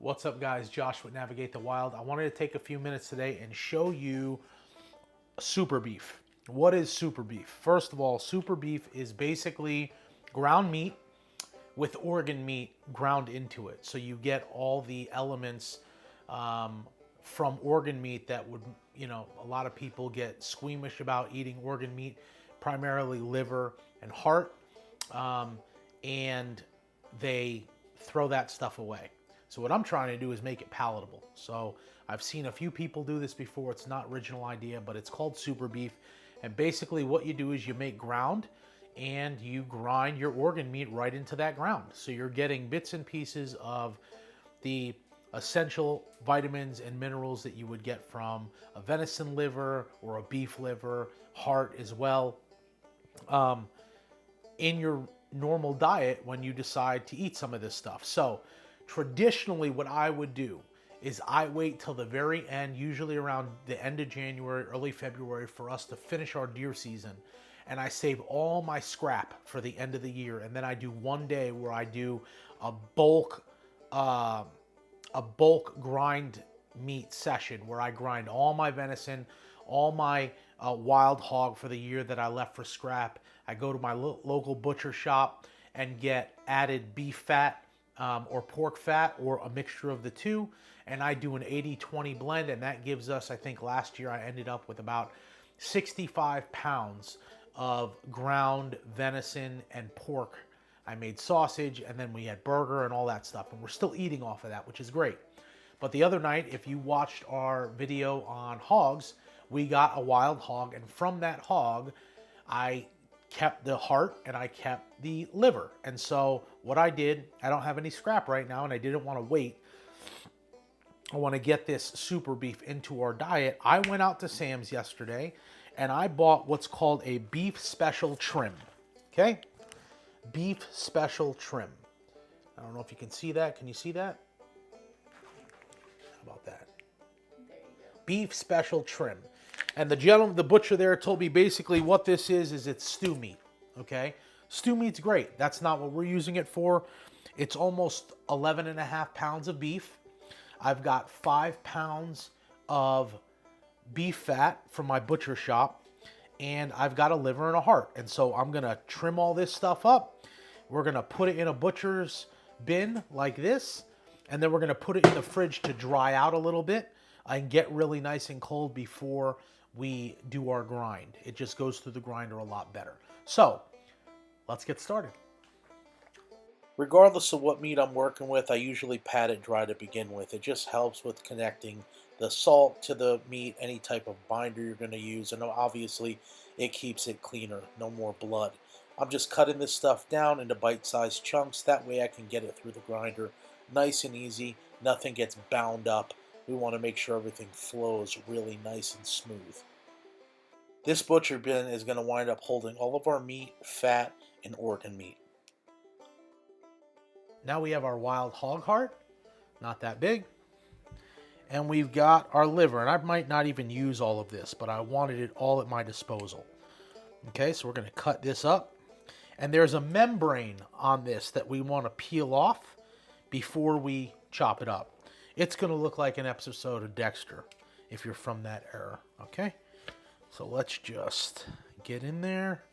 What's up, guys? Josh with Navigate the Wild. I wanted to take a few minutes today and show you super beef. What is super beef? First of all, super beef is basically ground meat with organ meat ground into it. So you get all the elements from organ meat that would, a lot of people get squeamish about eating organ meat, primarily liver and heart, and they throw that stuff away. So what I'm trying to do is make it palatable. So I've seen a few people do this before. It's not original idea, but it's called super beef. And basically what you do is you make ground and you grind your organ meat right into that ground. So you're getting bits and pieces of the essential vitamins and minerals that you would get from a venison liver or a beef liver, heart as well, in your normal diet when you decide to eat some of this stuff. So traditionally what I would do is I wait till the very end, usually around the end of January, early February, for us to finish our deer season. And I save all my scrap for the end of the year. And then I do one day where I do a bulk grind meat session where I grind all my venison, all my wild hog for the year that I left for scrap. I go to my local butcher shop and get added beef fat or pork fat or a mixture of the two. And I do an 80-20 blend, and that gives us, I think last year I ended up with about 65 pounds of ground venison and pork. I made sausage, and then we had burger and all that stuff, and we're still eating off of that, which is great. But the other night, if you watched our video on hogs, we got a wild hog, and from that hog, I kept the heart and I kept the liver. And so what I did, I don't have any scrap right now, and I didn't want to wait. I want to get this super beef into our diet. I went out to Sam's yesterday and I bought what's called a beef special trim. Okay? Beef special trim. I don't know if you can see that. Can you see that? How about that? There you go. Beef special trim. And the butcher there told me basically what this is it's stew meat. Okay? Stew meat's great. That's not what we're using it for. It's almost 11 and a half pounds of beef. I've got 5 pounds of beef fat from my butcher shop, and I've got a liver and a heart. And so I'm gonna trim all this stuff up. We're gonna put it in a butcher's bin like this, and then we're gonna put it in the fridge to dry out a little bit and get really nice and cold before we do our grind. It just goes through the grinder a lot better. So let's get started. Regardless of what meat I'm working with, I usually pat it dry to begin with. It just helps with connecting the salt to the meat, any type of binder you're going to use, and obviously it keeps it cleaner, no more blood. I'm just cutting this stuff down into bite-sized chunks. That way I can get it through the grinder nice and easy. Nothing gets bound up. We want to make sure everything flows really nice and smooth. This butcher bin is going to wind up holding all of our meat, fat, and organ meat. Now we have our wild hog heart, not that big. And we've got our liver, and I might not even use all of this, but I wanted it all at my disposal. Okay, so we're going to cut this up. And there's a membrane on this that we want to peel off before we chop it up. It's going to look like an episode of Dexter if you're from that era, okay? So let's just get in there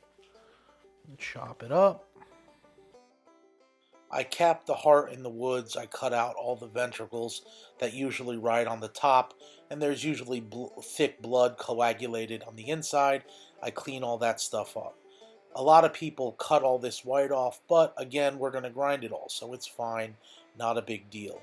and chop it up. I cap the heart in the woods. I cut out all the ventricles that usually ride on the top, and there's usually thick blood coagulated on the inside. I clean all that stuff up. A lot of people cut all this white off, but again, we're going to grind it all, so it's fine, not a big deal.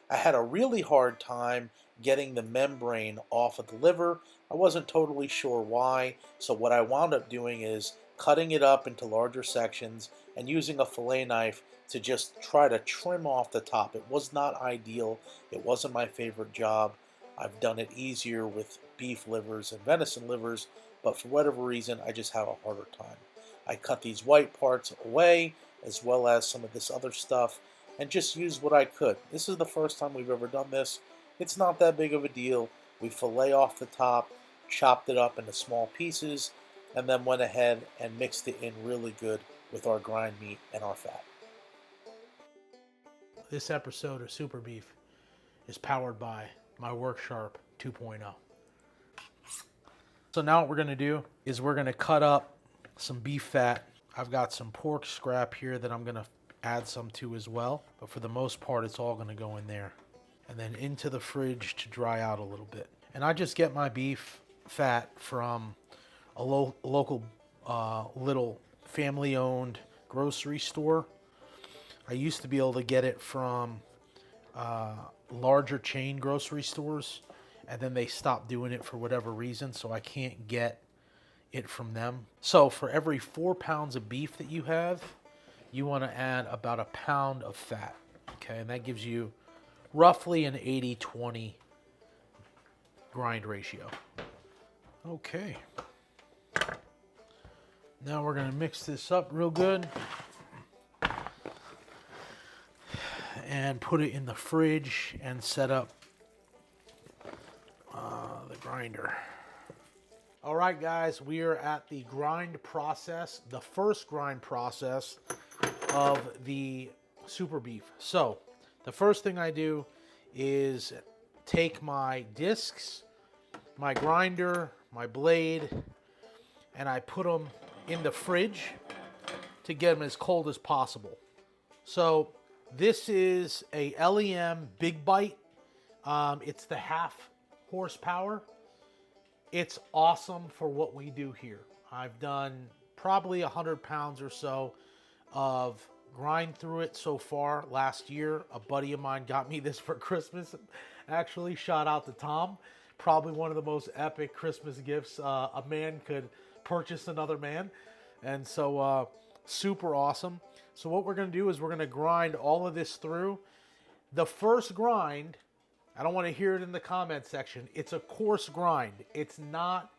I had a really hard time getting the membrane off of the liver. I wasn't totally sure why, so what I wound up doing is cutting it up into larger sections and using a fillet knife to just try to trim off the top. It was not ideal. It wasn't my favorite job. I've done it easier with beef livers and venison livers, but for whatever reason, I just have a harder time. I cut these white parts away, as well as some of this other stuff, and just used what I could. This is the first time we've ever done this. It's not that big of a deal. We fillet off the top, chopped it up into small pieces, and then went ahead and mixed it in really good with our grind meat and our fat. This episode of Super Beef is powered by my Worksharp 2.0. So now what we're gonna do is we're gonna cut up some beef fat. I've got some pork scrap here that I'm gonna add some to as well, but for the most part it's all gonna go in there and then into the fridge to dry out a little bit. And I just get my beef fat from a local little family-owned grocery store. I used to be able to get it from larger chain grocery stores, and then they stopped doing it for whatever reason, so I can't get it from them. So for every 4 pounds of beef that you have, you want to add about a pound of fat. Okay, and that gives you roughly an 80-20 grind ratio. Okay. Now we're going to mix this up real good and put it in the fridge and set up the grinder. All right, guys, we are at the grind process, the first grind process of the SuperBeef. So the first thing I do is take my discs, my grinder, my blade, and I put them in the fridge to get them as cold as possible. So this is a LEM Big Bite. It's the half horsepower. It's awesome for what we do here. I've done probably 100 pounds or so of grind through it so far. Last year, a buddy of mine got me this for Christmas. Actually, shout out to Tom. Probably one of the most epic Christmas gifts a man could purchase another man. And so super awesome. So what we're going to do is we're going to grind all of this through. The first grind, I don't want to hear it in the comment section. It's a coarse grind. It's not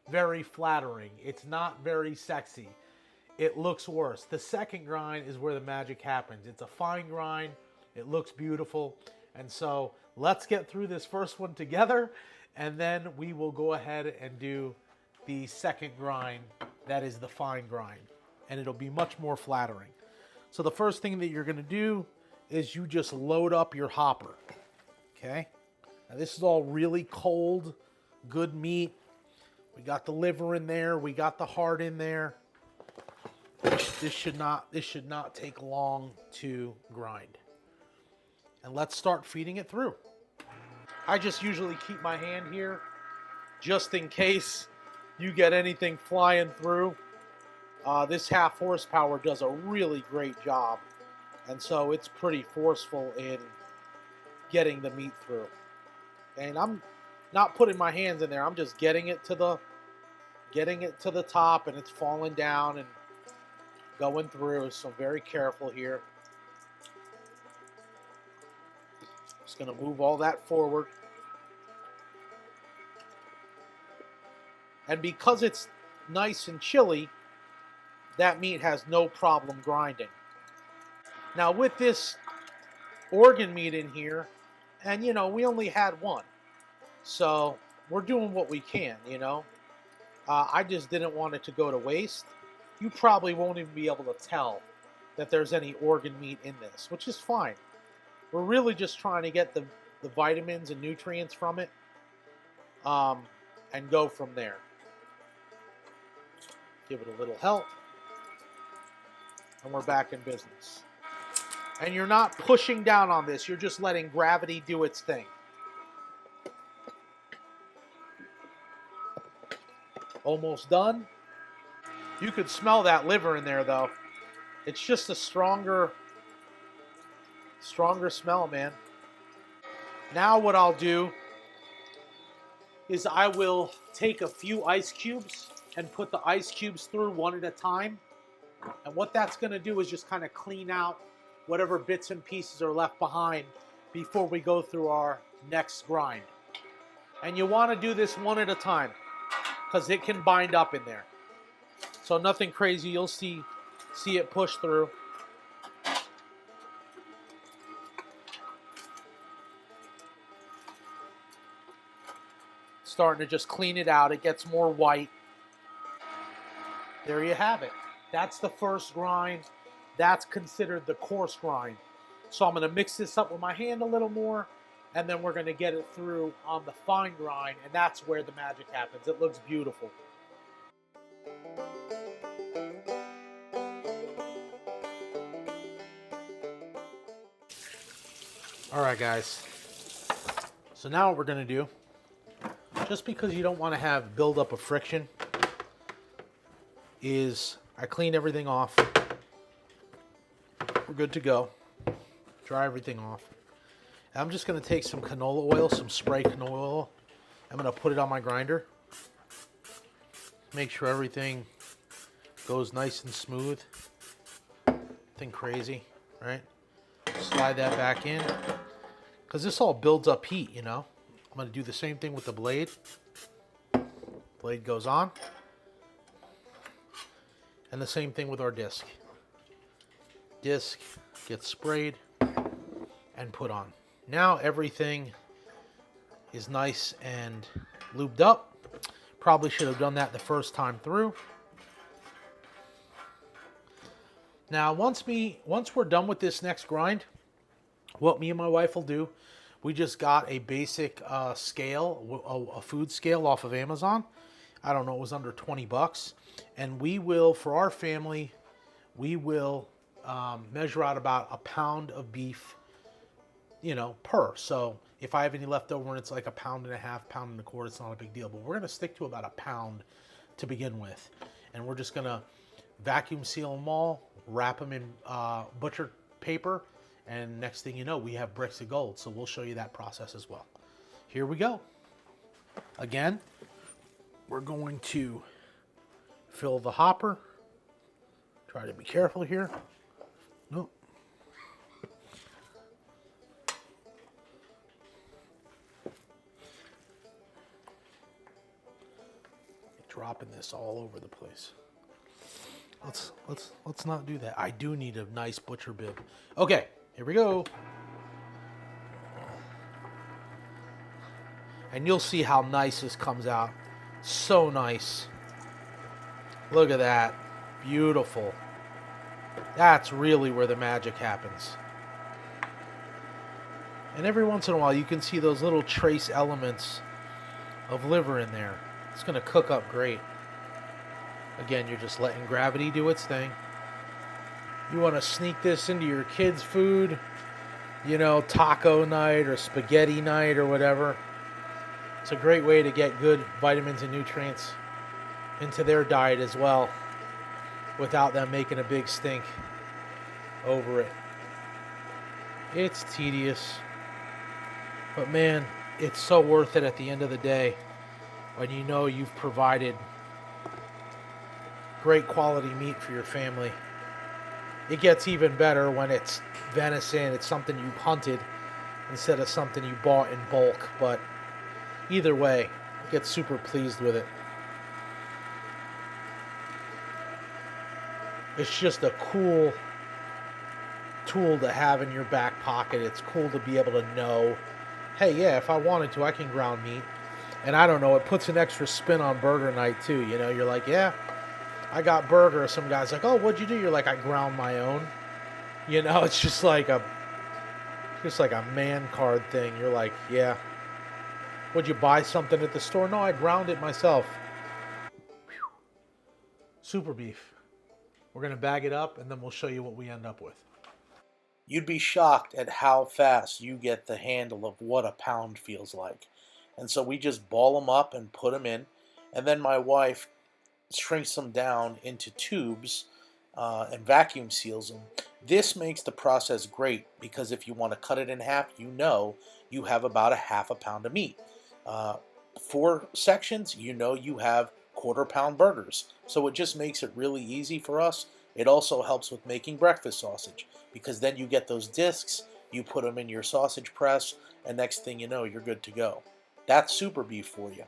very flattering. It's not very sexy. It looks worse. The second grind is where the magic happens. It's a fine grind. It looks beautiful. And so let's get through this first one together, and then we will go ahead and do the second grind. That is the fine grind, and it'll be much more flattering. So the first thing that you're going to do is you just load up your hopper. Okay, now this is all really cold, good meat. We got the liver in there. We got the heart in there. This should not take long to grind. And let's start feeding it through. I just usually keep my hand here just in case you get anything flying through. This half horsepower does a really great job, and so it's pretty forceful in getting the meat through. And I'm not putting my hands in there. I'm just getting it to the top, and it's falling down and going through. So very careful here. Just going to move all that forward. And because it's nice and chilly, that meat has no problem grinding. Now with this organ meat in here, and you know, we only had one, so we're doing what we can, you know. I just didn't want it to go to waste. You probably won't even be able to tell that there's any organ meat in this, which is fine. We're really just trying to get the vitamins and nutrients from it, and go from there. Give it a little help, and we're back in business. And you're not pushing down on this, you're just letting gravity do its thing. Almost done. You could smell that liver in there though. It's just a stronger smell, man. Now what I'll do is I will take a few ice cubes and put the ice cubes through one at a time. And what that's going to do is just kind of clean out whatever bits and pieces are left behind before we go through our next grind. And you want to do this one at a time because it can bind up in there. So nothing crazy. You'll see it push through. Starting to just clean it out. It gets more white. There you have it. That's the first grind. That's considered the coarse grind. So I'm going to mix this up with my hand a little more, and then we're going to get it through on the fine grind, and that's where the magic happens. It looks beautiful. All right, guys. So now what we're going to do, just because you don't want to have buildup of friction, is I clean everything off. We're good to go. Dry everything off. And I'm just going to take some canola oil, some spray canola oil. I'm going to put it on my grinder. Make sure everything goes nice and smooth. Nothing crazy, right? Slide that back in. Because this all builds up heat, you know. I'm going to do the same thing with the blade. Blade goes on. And the same thing with our disc. Disc gets sprayed and put on. Now everything is nice and lubed up. Probably should have done that the first time through. Now once we're done with this next grind, what me and my wife will do, we just got a basic scale, a food scale off of Amazon. I don't know, it was under 20 bucks. And we will, for our family, we will measure out about a pound of beef, you know, per. So if I have any left over and it's like a pound and a half, pound and a quarter, it's not a big deal. But we're going to stick to about a pound to begin with. And we're just going to vacuum seal them all, wrap them in butcher paper, and next thing you know, we have bricks of gold. So we'll show you that process as well. Here we go. Again, we're going to fill the hopper. Try to be careful here. Nope. Dropping this all over the place. Let's not do that. I do need a nice butcher bib. Okay, here we go. And you'll see how nice this comes out. So nice. Look at that. Beautiful. That's really where the magic happens. And every once in a while you can see those little trace elements of liver in there. It's going to cook up great. Again, you're just letting gravity do its thing. You want to sneak this into your kids' food, you know, taco night or spaghetti night or whatever. It's a great way to get good vitamins and nutrients into their diet as well, without them making a big stink over it. It's tedious, but man, it's so worth it at the end of the day when you know you've provided great quality meat for your family. It gets even better when it's venison. It's something you hunted instead of something you bought in bulk. But either way, I get super pleased with it. It's just a cool tool to have in your back pocket. It's cool to be able to know, hey, yeah, if I wanted to, I can ground meat. And I don't know, it puts an extra spin on burger night too. You know, you're like, yeah, I got burger. Some guy's like, oh, what'd you do? You're like, I ground my own. You know, it's just like a man card thing. You're like, yeah. Would you buy something at the store? No, I ground it myself. SuperBeef. We're going to bag it up and then we'll show you what we end up with. You'd be shocked at how fast you get the handle of what a pound feels like. And so we just ball them up and put them in. And then my wife shrinks them down into tubes and vacuum seals them. This makes the process great because if you want to cut it in half, you know you have about a half a pound of meat. 4 sections, you know you have quarter-pound burgers. So it just makes it really easy for us. It also helps with making breakfast sausage because then you get those discs, you put them in your sausage press, and next thing you know, you're good to go. That's SuperBeef for you.